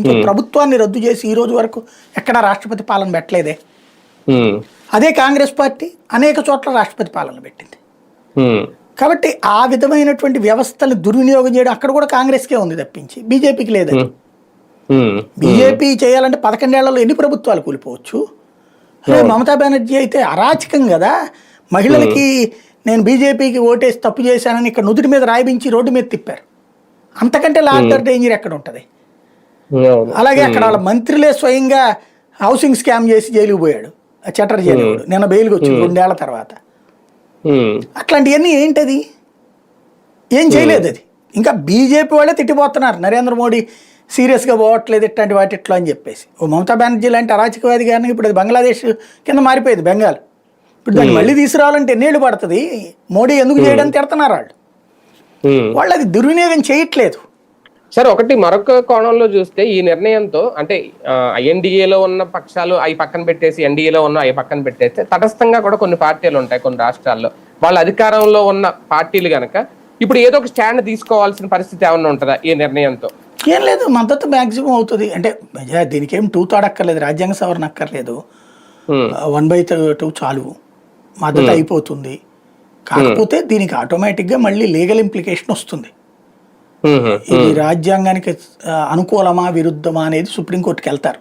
ఇంకా ప్రభుత్వాన్ని రద్దు చేసి ఈ రోజు వరకు ఎక్కడా రాష్ట్రపతి పాలన పెట్టలేదే. అదే కాంగ్రెస్ పార్టీ అనేక చోట్ల రాష్ట్రపతి పాలన పెట్టింది. కాబట్టి ఆ విధమైనటువంటి వ్యవస్థను దుర్వినియోగం చేయడం అక్కడ కూడా కాంగ్రెస్కే ఉంది తప్పించి బీజేపీకి లేదని. బీజేపీ చేయాలంటే 11 ఏళ్లలో ఎన్ని ప్రభుత్వాలు కూలిపోవచ్చు. మమతా బెనర్జీ అయితే అరాచకం కదా, మహిళలకి నేను బీజేపీకి ఓటేసి తప్పు చేశానని ఇక్కడ నుదుటి మీద రాయించి రోడ్డు మీద తిప్పారు. అంతకంటే లార్జర్ డేంజర్ ఎక్కడ ఉంటుంది. అలాగే అక్కడ వాళ్ళ మంత్రులే స్వయంగా హౌసింగ్ స్కామ్ చేసి జైలుకు పోయాడు చటర్జీ అనేవాడు, నిన్న బెయిల్కి వచ్చింది 2 ఏళ్ల తర్వాత. అట్లాంటివన్నీ ఏంటది, ఏం చేయలేదు అది. ఇంకా బీజేపీ వాళ్ళే తిట్టిపోతున్నారు నరేంద్ర మోడీ సీరియస్గా పోవట్లేదు ఇట్లాంటి వాటిట్లో అని చెప్పేసి. ఓ మమతా బెనర్జీ లాంటి అరాచకవాది కానీ ఇప్పుడు అది బంగ్లాదేశ్ కింద మారిపోయింది బెంగాల్. ఇప్పుడు దాన్ని మళ్ళీ తీసుకురావాలంటే ఎన్నేళ్ళు పడుతుంది, మోడీ ఎందుకు చేయడం తిడుతున్నారు వాళ్ళు. వాళ్ళు అది దుర్వినియోగం చేయట్లేదు. సరే, ఒకటి మరొక కోణంలో చూస్తే ఈ నిర్ణయంతో అంటే ఎన్డీఏలో ఉన్న పక్షాలు అవి పక్కన పెట్టేసి ఎన్డీఏలో ఉన్న అవి పక్కన పెట్టేస్తే తటస్థంగా కూడా కొన్ని పార్టీలు ఉంటాయి కొన్ని రాష్ట్రాల్లో. వాళ్ళ అధికారంలో ఉన్న పార్టీలు కనుక ఇప్పుడు ఏదో ఒక స్టాండ్ తీసుకోవాల్సిన పరిస్థితి ఏమన్నా ఉంటుందా ఈ నిర్ణయంతో? ఏం లేదు, మద్దతు మ్యాక్సిమం అవుతుంది. అంటే దీనికి ఏం 2/3 అక్కర్లేదు, రాజ్యాంగ సవరణ అక్కర్లేదు, 1/2 చాలు, మద్దతు అయిపోతుంది. కాకపోతే దీనికి ఆటోమేటిక్గా మళ్ళీ లీగల్ ఇంప్లికేషన్ వస్తుంది. ఇది రాజ్యాంగానికి అనుకూలమా విరుద్ధమా అనేది సుప్రీంకోర్టుకి వెళ్తారు.